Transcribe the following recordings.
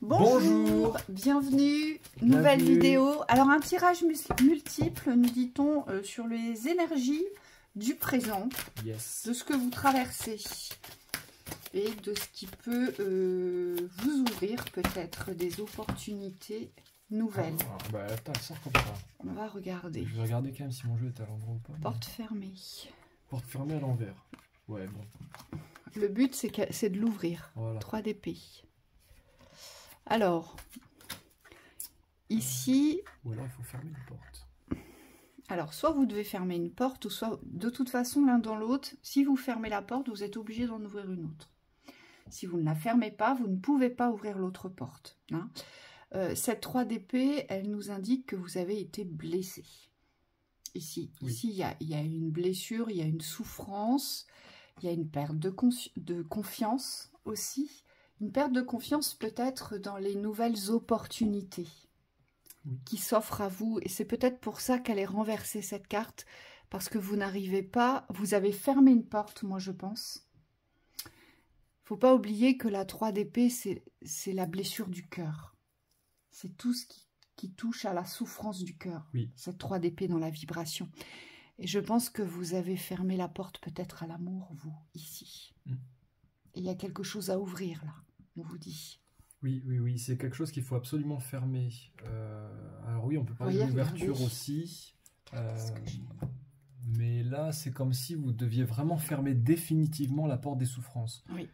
Bonjour, bienvenue, nouvelle vidéo. Alors un tirage multiple, nous dit-on, sur les énergies du présent, de ce que vous traversez et de ce qui peut vous ouvrir peut-être des opportunités nouvelles. Attends, ça comme ça. On va regarder. Je vais regarder quand même si mon jeu est à l'endroit ou pas. Porte fermée. Porte fermée à l'envers. Ouais, bon. Le but, c'est de l'ouvrir. Voilà. 3 d'épée. Alors, ici... Ou alors, il faut fermer une porte. Alors, soit vous devez fermer une porte, ou soit, de toute façon, l'un dans l'autre, si vous fermez la porte, vous êtes obligé d'en ouvrir une autre. Si vous ne la fermez pas, vous ne pouvez pas ouvrir l'autre porte. Hein. Cette 3 d'épée, elle nous indique que vous avez été blessé. Ici, oui. Ici, il y a une blessure, il y a une souffrance, il y a une perte de confiance aussi. Une perte de confiance peut-être dans les nouvelles opportunités qui s'offrent à vous. Et c'est peut-être pour ça qu'elle est renversée, cette carte, parce que vous n'arrivez pas, vous avez fermé une porte, moi je pense. Il ne faut pas oublier que la 3 d'épée, c'est la blessure du cœur. C'est tout ce qui touche à la souffrance du cœur, cette 3 d'épée dans la vibration. Et je pense que vous avez fermé la porte peut-être à l'amour, vous, ici. Et il y a quelque chose à ouvrir, là, on vous dit. Oui, c'est quelque chose qu'il faut absolument fermer. Alors oui, on peut parler d'ouverture aussi. Mais là, c'est comme si vous deviez vraiment fermer définitivement la porte des souffrances. Oui.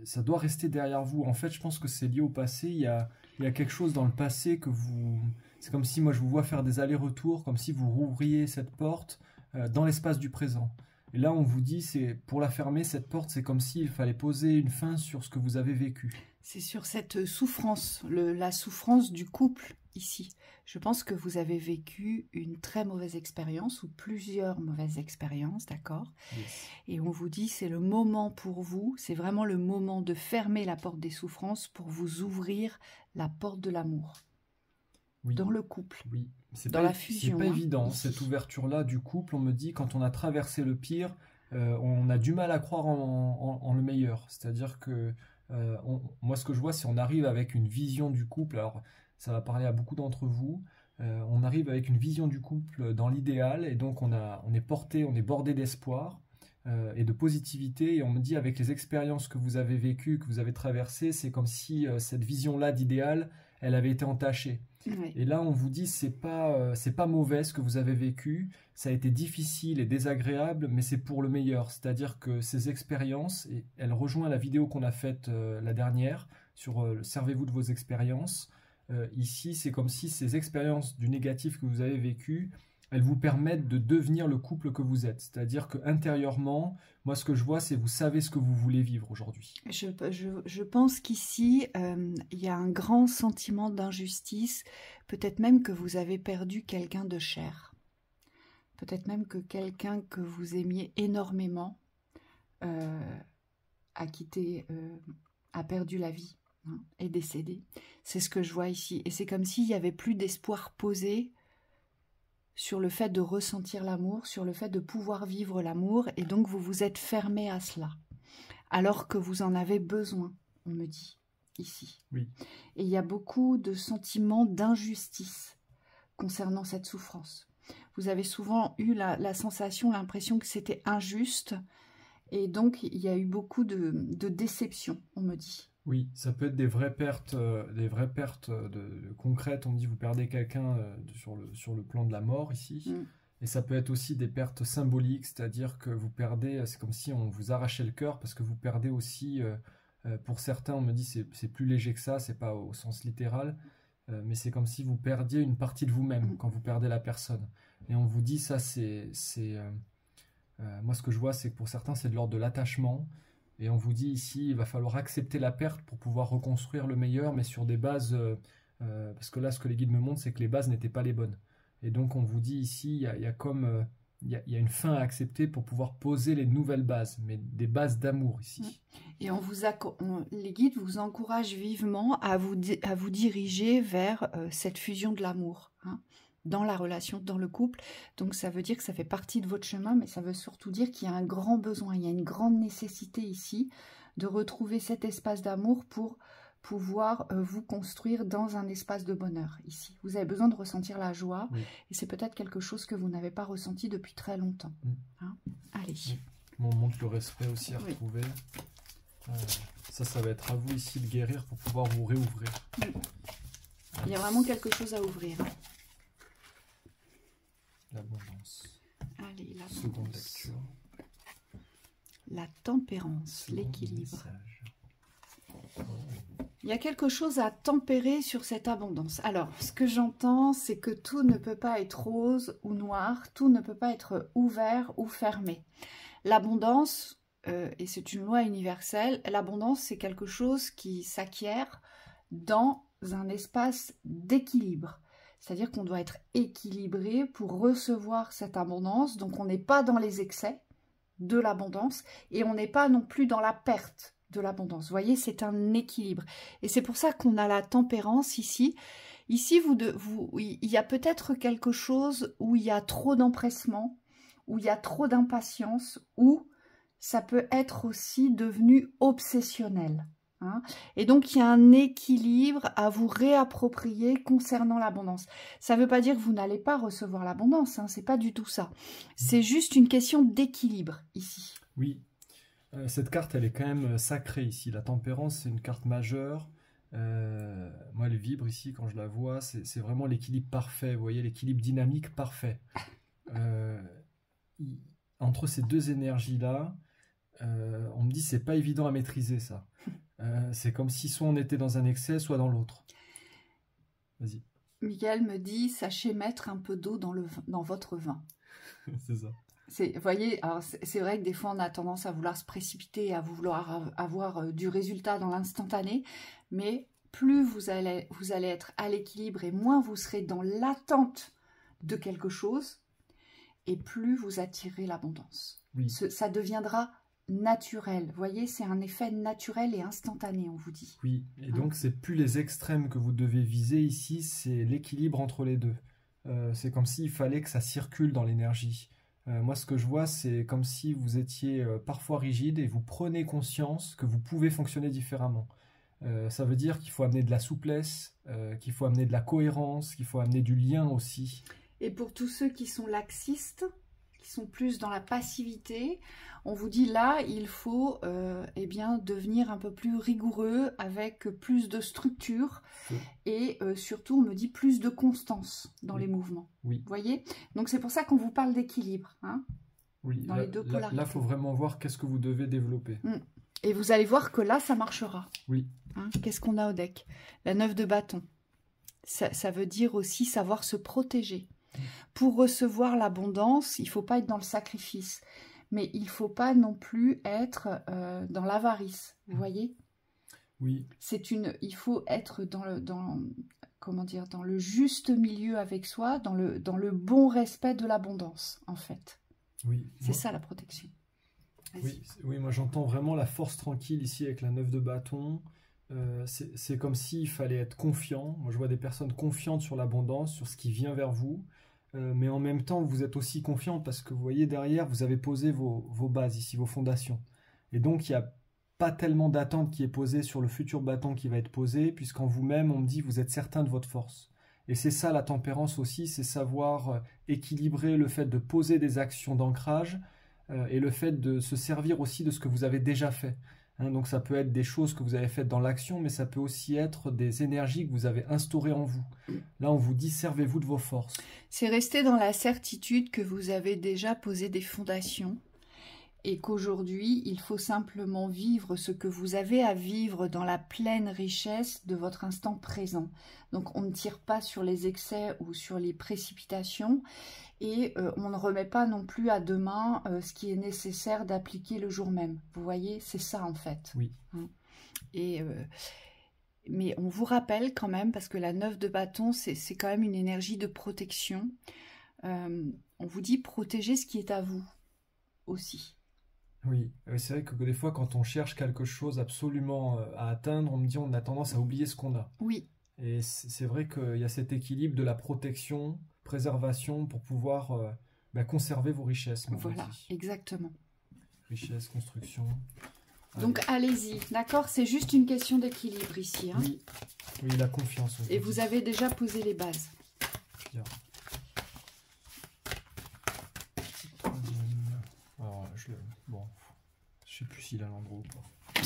Ça doit rester derrière vous. En fait, je pense que c'est lié au passé. Il y a quelque chose dans le passé que vous... C'est comme si moi, je vous vois faire des allers-retours, comme si vous rouvriez cette porte dans l'espace du présent. Et là, on vous dit, c'est pour la fermer, cette porte, c'est comme s'il fallait poser une fin sur ce que vous avez vécu. C'est sur cette souffrance, la souffrance du couple, ici. Je pense que vous avez vécu une très mauvaise expérience, ou plusieurs mauvaises expériences, d'accord? Et on vous dit, c'est le moment pour vous, c'est vraiment le moment de fermer la porte des souffrances pour vous ouvrir la porte de l'amour. Dans le couple. Oui. Dans la fusion. C'est pas évident, cette ouverture-là du couple. On me dit, quand on a traversé le pire, on a du mal à croire en le meilleur. C'est-à-dire que moi, ce que je vois, c'est qu'on arrive avec une vision du couple. Alors, ça va parler à beaucoup d'entre vous. On arrive avec une vision du couple dans l'idéal, et donc on est porté, on est bordé d'espoir et de positivité. Et on me dit, avec les expériences que vous avez vécues, que vous avez traversées, c'est comme si cette vision-là d'idéal, elle avait été entachée. Oui. Et là, on vous dit, c'est pas mauvais ce que vous avez vécu, ça a été difficile et désagréable, mais c'est pour le meilleur. C'est-à-dire que ces expériences, et elle rejoint la vidéo qu'on a faite la dernière, sur servez-vous de vos expériences. Ici, c'est comme si ces expériences du négatif que vous avez vécu, elles vous permettent de devenir le couple que vous êtes. C'est-à-dire qu'intérieurement, moi, ce que je vois, c'est vous savez ce que vous voulez vivre aujourd'hui. Je pense qu'ici, il y a un grand sentiment d'injustice. Peut-être même que vous avez perdu quelqu'un de cher. Peut-être même que quelqu'un que vous aimiez énormément a quitté, a perdu la vie, hein, est décédé. C'est ce que je vois ici. Et c'est comme s'il n'y avait plus d'espoir posé sur le fait de ressentir l'amour, sur le fait de pouvoir vivre l'amour, et donc vous vous êtes fermé à cela, alors que vous en avez besoin, on me dit, ici. Oui. Et il y a beaucoup de sentiments d'injustice concernant cette souffrance. Vous avez souvent eu la sensation, l'impression que c'était injuste, et donc il y a eu beaucoup de déception, on me dit. Oui, ça peut être des vraies pertes concrètes. On me dit, vous perdez quelqu'un sur le plan de la mort ici. Et ça peut être aussi des pertes symboliques, c'est-à-dire que vous perdez, c'est comme si on vous arrachait le cœur, parce que vous perdez aussi, pour certains, on me dit, c'est plus léger que ça, c'est pas au sens littéral, mais c'est comme si vous perdiez une partie de vous-même quand vous perdez la personne. Et on vous dit, ça, moi, ce que je vois, c'est que pour certains, c'est de l'ordre de l'attachement. Et on vous dit ici, il va falloir accepter la perte pour pouvoir reconstruire le meilleur, mais sur des bases, parce que là, ce que les guides me montrent, c'est que les bases n'étaient pas les bonnes. Et donc, on vous dit ici, il y a une fin à accepter pour pouvoir poser les nouvelles bases, mais des bases d'amour ici. Et les guides vous encouragent vivement à vous diriger vers cette fusion de l'amour, hein, dans la relation, dans le couple. Donc ça veut dire que ça fait partie de votre chemin, mais ça veut surtout dire qu'il y a un grand besoin, il y a une grande nécessité ici de retrouver cet espace d'amour pour pouvoir vous construire dans un espace de bonheur ici. Vous avez besoin de ressentir la joie et c'est peut-être quelque chose que vous n'avez pas ressenti depuis très longtemps. Hein? Allez. On montre le respect aussi à retrouver. Ça va être à vous ici de guérir pour pouvoir vous réouvrir. Il y a vraiment quelque chose à ouvrir. L'abondance. Allez, l'abondance. Seconde lecture. La tempérance, l'équilibre. Il y a quelque chose à tempérer sur cette abondance. Alors, ce que j'entends, c'est que tout ne peut pas être rose ou noir, tout ne peut pas être ouvert ou fermé. L'abondance, et c'est une loi universelle, l'abondance, c'est quelque chose qui s'acquiert dans un espace d'équilibre. C'est-à-dire qu'on doit être équilibré pour recevoir cette abondance. Donc, on n'est pas dans les excès de l'abondance et on n'est pas non plus dans la perte de l'abondance. Vous voyez, c'est un équilibre. Et c'est pour ça qu'on a la tempérance ici. Ici, il y a peut-être quelque chose où il y a trop d'empressement, où il y a trop d'impatience, où ça peut être aussi devenu obsessionnel. Hein. Et donc, il y a un équilibre à vous réapproprier concernant l'abondance. Ça ne veut pas dire que vous n'allez pas recevoir l'abondance, hein, c'est pas du tout ça. C'est juste une question d'équilibre ici. Oui, cette carte, elle est quand même sacrée ici. La tempérance, c'est une carte majeure. Moi, elle vibre ici quand je la vois. C'est vraiment l'équilibre parfait. Vous voyez, l'équilibre dynamique parfait. Entre ces deux énergies-là, on me dit c'est pas évident à maîtriser ça. C'est comme si soit on était dans un excès, soit dans l'autre. Vas-y. Miguel me dit, sachez mettre un peu d'eau dans votre vin. C'est ça. Vous voyez, c'est vrai que des fois on a tendance à vouloir se précipiter, à vouloir avoir du résultat dans l'instantané, mais plus vous allez être à l'équilibre et moins vous serez dans l'attente de quelque chose, et plus vous attirez l'abondance. Oui. Ça deviendra naturel. Vous voyez, c'est un effet naturel et instantané, on vous dit. Oui, et donc c'est plus les extrêmes que vous devez viser ici, c'est l'équilibre entre les deux. C'est comme s'il fallait que ça circule dans l'énergie. Moi, ce que je vois, c'est comme si vous étiez parfois rigide et vous prenez conscience que vous pouvez fonctionner différemment. Ça veut dire qu'il faut amener de la souplesse, qu'il faut amener de la cohérence, qu'il faut amener du lien aussi. Et pour tous ceux qui sont laxistes, qui sont plus dans la passivité, on vous dit là, il faut eh bien, devenir un peu plus rigoureux avec plus de structure et surtout, on me dit plus de constance dans les mouvements. Oui. Vous voyez? Donc, c'est pour ça qu'on vous parle d'équilibre. Hein, oui, dans les deux polarités. Là, il faut vraiment voir qu'est-ce que vous devez développer. Et vous allez voir que là, ça marchera. Oui. Hein, qu'est-ce qu'on a au deck? La 9 de bâton. Ça veut dire aussi savoir se protéger. Pour recevoir l'abondance, il ne faut pas être dans le sacrifice. Mais il ne faut pas non plus être dans l'avarice, vous voyez? Oui. Il faut être dans le juste milieu avec soi, dans le bon respect de l'abondance, en fait. Oui. C'est ça la protection. Oui, moi j'entends vraiment la force tranquille ici avec la 9 de bâton. C'est comme s'il fallait être confiant. Moi je vois des personnes confiantes sur l'abondance, sur ce qui vient vers vous. Mais en même temps, vous êtes aussi confiant parce que vous voyez derrière, vous avez posé vos bases ici, vos fondations. Et donc, il n'y a pas tellement d'attente qui est posée sur le futur bâton qui va être posé, puisqu'en vous-même, on me dit, vous êtes certain de votre force. Et c'est ça la tempérance aussi, c'est savoir équilibrer le fait de poser des actions d'ancrage et le fait de se servir aussi de ce que vous avez déjà fait. Hein, donc ça peut être des choses que vous avez faites dans l'action, mais ça peut aussi être des énergies que vous avez instaurées en vous. Là, on vous dit, servez-vous de vos forces. C'est rester dans la certitude que vous avez déjà posé des fondations et qu'aujourd'hui, il faut simplement vivre ce que vous avez à vivre dans la pleine richesse de votre instant présent. Donc, on ne tire pas sur les excès ou sur les précipitations et on ne remet pas non plus à demain ce qui est nécessaire d'appliquer le jour même. Vous voyez, c'est ça en fait. Oui. Mais on vous rappelle quand même, parce que la 9 de bâton, c'est quand même une énergie de protection. On vous dit protéger ce qui est à vous aussi. Oui, c'est vrai que des fois, quand on cherche quelque chose absolument à atteindre, on me dit on a tendance à oublier ce qu'on a. Oui. Et c'est vrai qu'il y a cet équilibre de la protection, préservation pour pouvoir conserver vos richesses. Voilà, exactement. Richesse, construction. Donc allez-y, d'accord? C'est juste une question d'équilibre ici. Hein. Oui. Oui, la confiance. Et vous avez déjà posé les bases. Bien. Alors, bon, je sais plus s'il a l'endroit ou pas.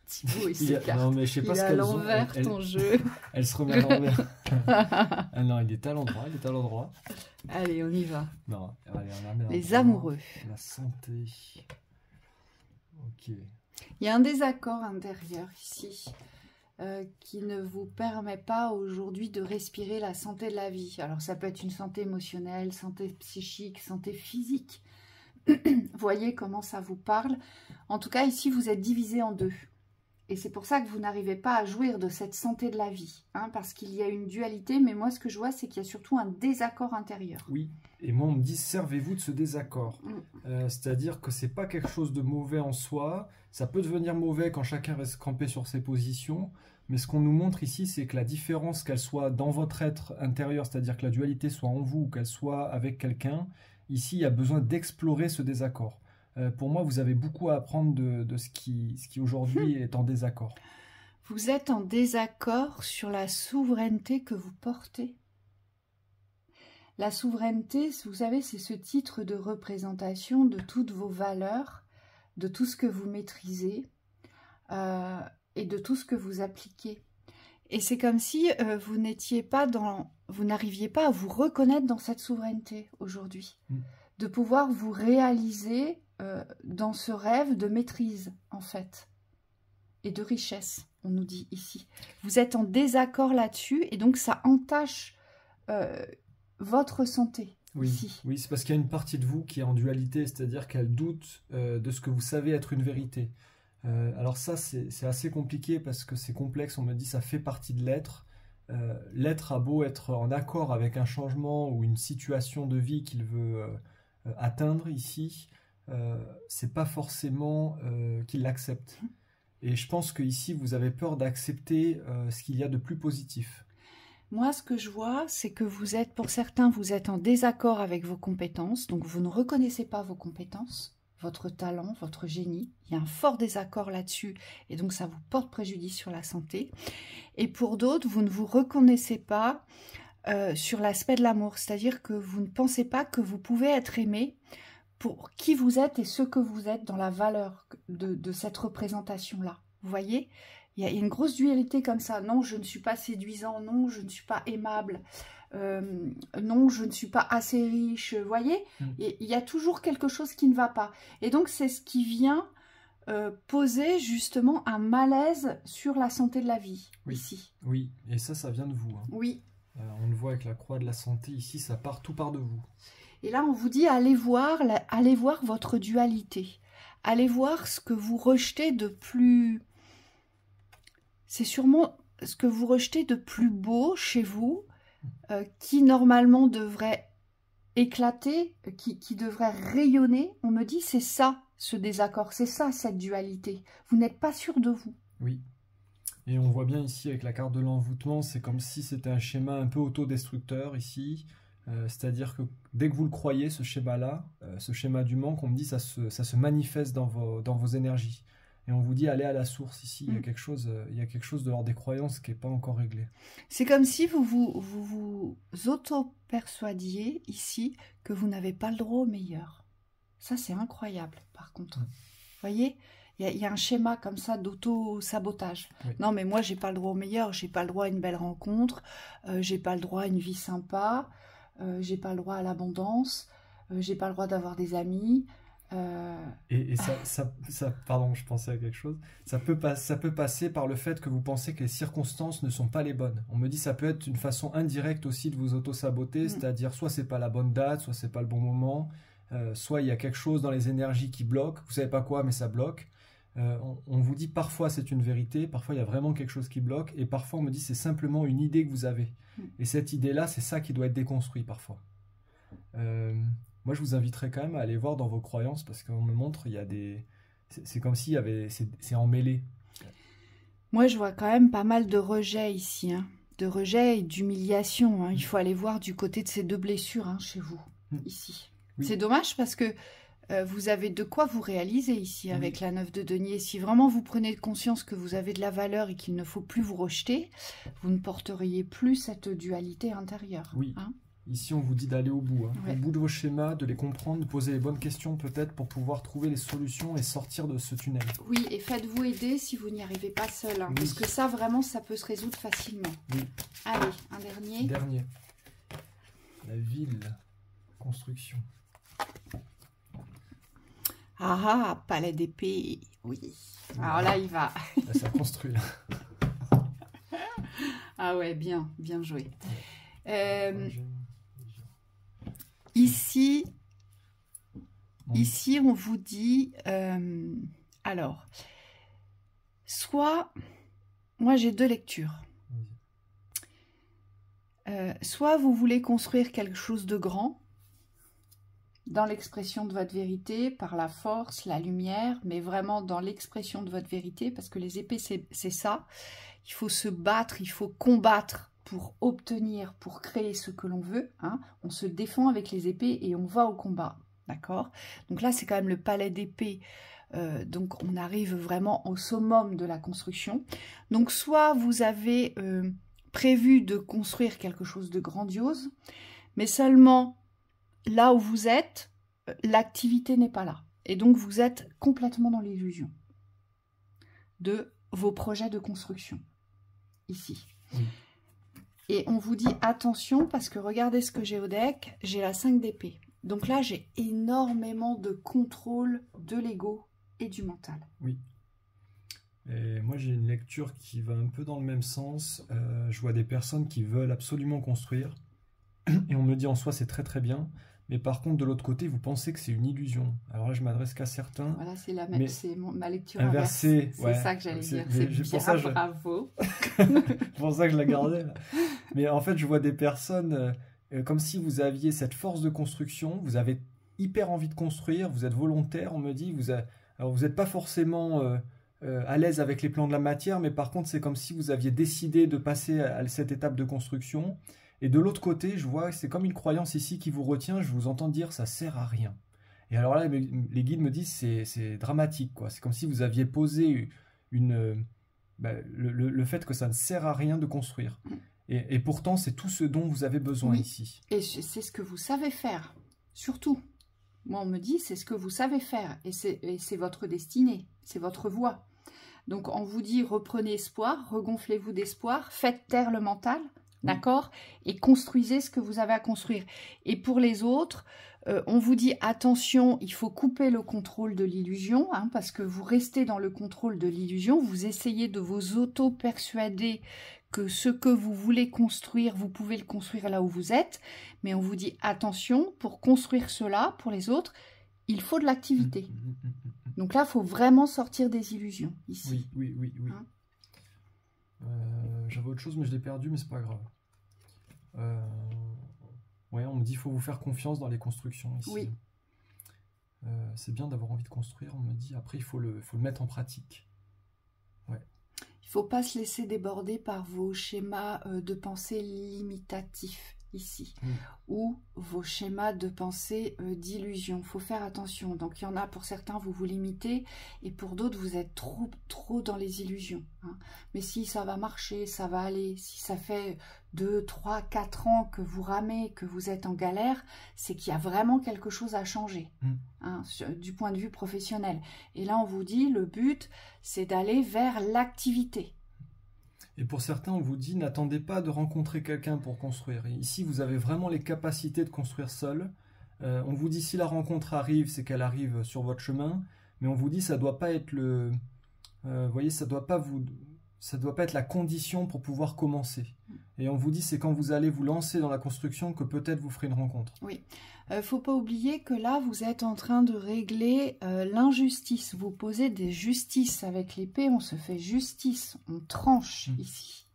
Thibaut, il s'écarte. Non, mais je sais pas ce qu'elles ont. Il est à l'envers ton jeu. Elle se remet à l'envers. Ah non, il est à l'endroit, il est à l'endroit. Allez, on y va. Non, allez, on la met les amoureux. La santé. Ok. Il y a un désaccord intérieur ici qui ne vous permet pas aujourd'hui de respirer la santé de la vie. Alors ça peut être une santé émotionnelle, santé psychique, santé physique. Voyez comment ça vous parle. En tout cas, ici, vous êtes divisé en deux. Et c'est pour ça que vous n'arrivez pas à jouir de cette santé de la vie. Hein, parce qu'il y a une dualité, mais moi, ce que je vois, c'est qu'il y a surtout un désaccord intérieur. Oui, et moi, on me dit, servez-vous de ce désaccord. C'est-à-dire que c'est pas quelque chose de mauvais en soi. Ça peut devenir mauvais quand chacun reste campé sur ses positions. Mais ce qu'on nous montre ici, c'est que la différence, qu'elle soit dans votre être intérieur, c'est-à-dire que la dualité soit en vous ou qu'elle soit avec quelqu'un, ici, il y a besoin d'explorer ce désaccord. Pour moi, vous avez beaucoup à apprendre de ce qui aujourd'hui est en désaccord. Vous êtes en désaccord sur la souveraineté que vous portez. La souveraineté, vous savez, c'est ce titre de représentation de toutes vos valeurs, de tout ce que vous maîtrisez et de tout ce que vous appliquez. Et c'est comme si vous n'étiez pas vous n'arriviez pas à vous reconnaître dans cette souveraineté aujourd'hui. De pouvoir vous réaliser dans ce rêve de maîtrise, en fait, et de richesse, on nous dit ici. Vous êtes en désaccord là-dessus, et donc ça entache votre santé. Oui, ici. Oui, c'est parce qu'il y a une partie de vous qui est en dualité, c'est-à-dire qu'elle doute de ce que vous savez être une vérité. Alors ça, c'est assez compliqué parce que c'est complexe, on me dit ça fait partie de l'être. L'être a beau être en accord avec un changement ou une situation de vie qu'il veut atteindre ici, c'est pas forcément qu'il l'accepte. Et je pense que ici vous avez peur d'accepter ce qu'il y a de plus positif. Moi, ce que je vois, c'est que vous êtes, pour certains, vous êtes en désaccord avec vos compétences, donc vous ne reconnaissez pas vos compétences, votre talent, votre génie. Il y a un fort désaccord là-dessus, et donc ça vous porte préjudice sur la santé. Et pour d'autres, vous ne vous reconnaissez pas sur l'aspect de l'amour, c'est-à-dire que vous ne pensez pas que vous pouvez être aimé pour qui vous êtes et ce que vous êtes dans la valeur de cette représentation-là. Vous voyez ? Il y a une grosse dualité comme ça. Non, je ne suis pas séduisant. Non, je ne suis pas aimable. Non, je ne suis pas assez riche. Vous voyez ? Il y a toujours quelque chose qui ne va pas. Et donc, c'est ce qui vient poser justement un malaise sur la santé de la vie, ici. Oui, et ça vient de vous. Hein. Oui. On le voit avec la croix de la santé. Ici, ça part tout part de vous. Et là, on vous dit, allez voir votre dualité. Allez voir ce que vous rejetez de plus... C'est sûrement ce que vous rejetez de plus beau chez vous, qui normalement devrait éclater, qui devrait rayonner. On me dit, c'est ça, ce désaccord, c'est ça, cette dualité. Vous n'êtes pas sûr de vous. Oui. Et on voit bien ici avec la carte de l'envoûtement, c'est comme si c'était un schéma un peu autodestructeur ici. C'est-à-dire que dès que vous le croyez, ce schéma-là, ce schéma du manque, on me dit ça se manifeste dans vos énergies. Et on vous dit, allez à la source ici, il y a quelque chose de l'ordre des croyances qui n'est pas encore réglé. C'est comme si vous auto-persuadiez ici que vous n'avez pas le droit au meilleur. Ça, c'est incroyable, par contre. Vous voyez ? Il y a un schéma comme ça d'auto-sabotage. Oui. Non, mais moi, j'ai pas le droit au meilleur, j'ai pas le droit à une belle rencontre, j'ai pas le droit à une vie sympa, j'ai pas le droit à l'abondance, j'ai pas le droit d'avoir des amis. Et ça, pardon, je pensais à quelque chose. Ça peut passer par le fait que vous pensez que les circonstances ne sont pas les bonnes. On me dit ça peut être une façon indirecte aussi de vous auto-saboter, c'est-à-dire soit c'est pas la bonne date, soit c'est pas le bon moment, soit il y a quelque chose dans les énergies qui bloque. Vous savez pas quoi, mais ça bloque. On vous dit parfois c'est une vérité, parfois il y a vraiment quelque chose qui bloque, et parfois on me dit c'est simplement une idée que vous avez. Et cette idée-là, c'est ça qui doit être déconstruit parfois. Moi, je vous inviterais quand même à aller voir dans vos croyances, parce qu'on me montre, il y a des... C'est comme s'il y avait... C'est emmêlé. Moi, je vois quand même pas mal de rejet ici, hein. De rejet et d'humiliation. Hein. Il faut aller voir du côté de ces deux blessures, hein, chez vous, ici. Oui. C'est dommage parce que vous avez de quoi vous réaliser ici avec la 9 de denier. Si vraiment vous prenez conscience que vous avez de la valeur et qu'il ne faut plus vous rejeter, vous ne porteriez plus cette dualité intérieure. Oui. Ici, on vous dit d'aller au bout. Au bout de vos schémas, de les comprendre, de poser les bonnes questions peut-être pour pouvoir trouver les solutions et sortir de ce tunnel. Oui, et faites-vous aider si vous n'y arrivez pas seul. Parce que ça, vraiment, ça peut se résoudre facilement. Oui. Allez, un dernier. Dernier. La ville. Construction. Ah, palais d'épée. Oui. Alors là, il va. Là, ça construit. Ah ouais, bien joué. Ici, on vous dit, alors, soit, moi j'ai deux lectures. Soit vous voulez construire quelque chose de grand, dans l'expression de votre vérité, par la force, la lumière, mais vraiment dans l'expression de votre vérité, parce que les épées, c'est ça. Il faut se battre, il faut combattre pour obtenir, pour créer ce que l'on veut. On se défend avec les épées et on va au combat. D'accord? Donc là, c'est quand même le palais d'épée. Donc on arrive vraiment au summum de la construction. Donc soit vous avez prévu de construire quelque chose de grandiose, mais seulement là où vous êtes, l'activité n'est pas là. Et donc, vous êtes complètement dans l'illusion de vos projets de construction, ici. Oui. Et on vous dit attention, parce que regardez ce que j'ai au deck, j'ai la 5 d'épée. Donc là, j'ai énormément de contrôle de l'ego et du mental. Oui. Et moi, j'ai une lecture qui va un peu dans le même sens. Je vois des personnes qui veulent absolument construire. Et on me dit en soi, c'est très très bien. Mais par contre, de l'autre côté, vous pensez que c'est une illusion. Alors là, je m'adresse qu'à certains. Voilà, c'est ma lecture inversée. C'est ça que j'allais dire. C'est bien, bravo. C'est pour ça que je la gardais. Là. Mais en fait, je vois des personnes comme si vous aviez cette force de construction. Vous avez hyper envie de construire. Vous êtes volontaire, on me dit. Alors, vous n'êtes pas forcément à l'aise avec les plans de la matière. Mais par contre, c'est comme si vous aviez décidé de passer à cette étape de construction. Et de l'autre côté, je vois, c'est comme une croyance ici qui vous retient, je vous entends dire ça sert à rien. Et alors là, les guides me disent c'est dramatique, quoi. C'est comme si vous aviez posé le fait que ça ne sert à rien de construire. Et pourtant, c'est tout ce dont vous avez besoin ici. Et c'est ce que vous savez faire, surtout. Moi, on me dit c'est ce que vous savez faire. Et c'est votre destinée, c'est votre voie. Donc, on vous dit reprenez espoir, regonflez-vous d'espoir, faites taire le mental. D'accord? Et construisez ce que vous avez à construire. Et pour les autres, on vous dit attention, il faut couper le contrôle de l'illusion, parce que vous restez dans le contrôle de l'illusion, vous essayez de vous auto-persuader que ce que vous voulez construire, vous pouvez le construire là où vous êtes, mais on vous dit attention, pour construire cela, pour les autres, il faut de l'activité. Donc là, il faut vraiment sortir des illusions, ici. Oui. J'avais autre chose mais je l'ai perdu, mais c'est pas grave. Ouais, on me dit qu'il faut vous faire confiance dans les constructions ici. Oui. C'est bien d'avoir envie de construire, on me dit. Après, il faut le mettre en pratique. Ouais. Il ne faut pas se laisser déborder par vos schémas de pensée limitatifs ici, ou vos schémas de pensée d'illusion. Il faut faire attention. Donc, il y en a pour certains, vous vous limitez, et pour d'autres, vous êtes trop dans les illusions. Mais si ça va marcher, ça va aller. Si ça fait 2, 3, 4 ans que vous ramez, que vous êtes en galère, c'est qu'il y a vraiment quelque chose à changer, du point de vue professionnel. Et là, on vous dit, le but, c'est d'aller vers l'activité. Et pour certains, on vous dit, n'attendez pas de rencontrer quelqu'un pour construire. Et ici, vous avez vraiment les capacités de construire seul. On vous dit, si la rencontre arrive, c'est qu'elle arrive sur votre chemin. Mais on vous dit, ça ne doit pas être vous voyez, ça doit pas être la condition pour pouvoir commencer. Et on vous dit, c'est quand vous allez vous lancer dans la construction que peut-être vous ferez une rencontre. Oui. Faut pas oublier que là, vous êtes en train de régler l'injustice. Vous posez des justices avec l'épée, on se fait justice, on tranche ici.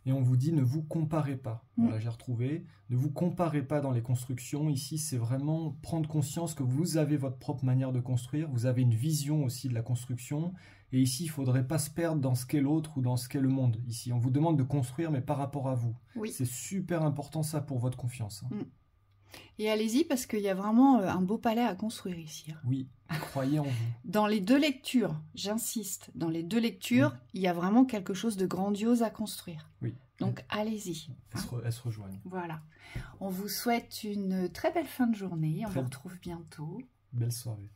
Et on vous dit, ne vous comparez pas. Voilà, j'ai retrouvé. Ne vous comparez pas dans les constructions. Ici, c'est vraiment prendre conscience que vous avez votre propre manière de construire. Vous avez une vision aussi de la construction. Et ici, il ne faudrait pas se perdre dans ce qu'est l'autre ou dans ce qu'est le monde. Ici, on vous demande de construire, mais par rapport à vous. Oui. C'est super important, ça, pour votre confiance. Et allez-y parce qu'il y a vraiment un beau palais à construire ici. Hein. Oui, croyez en vous. Dans les 2 lectures, j'insiste, dans les 2 lectures, il y a vraiment quelque chose de grandiose à construire. Oui. Donc allez-y. Elles se rejoignent. Voilà. On vous souhaite une très belle fin de journée. On vous retrouve bientôt. Belle soirée.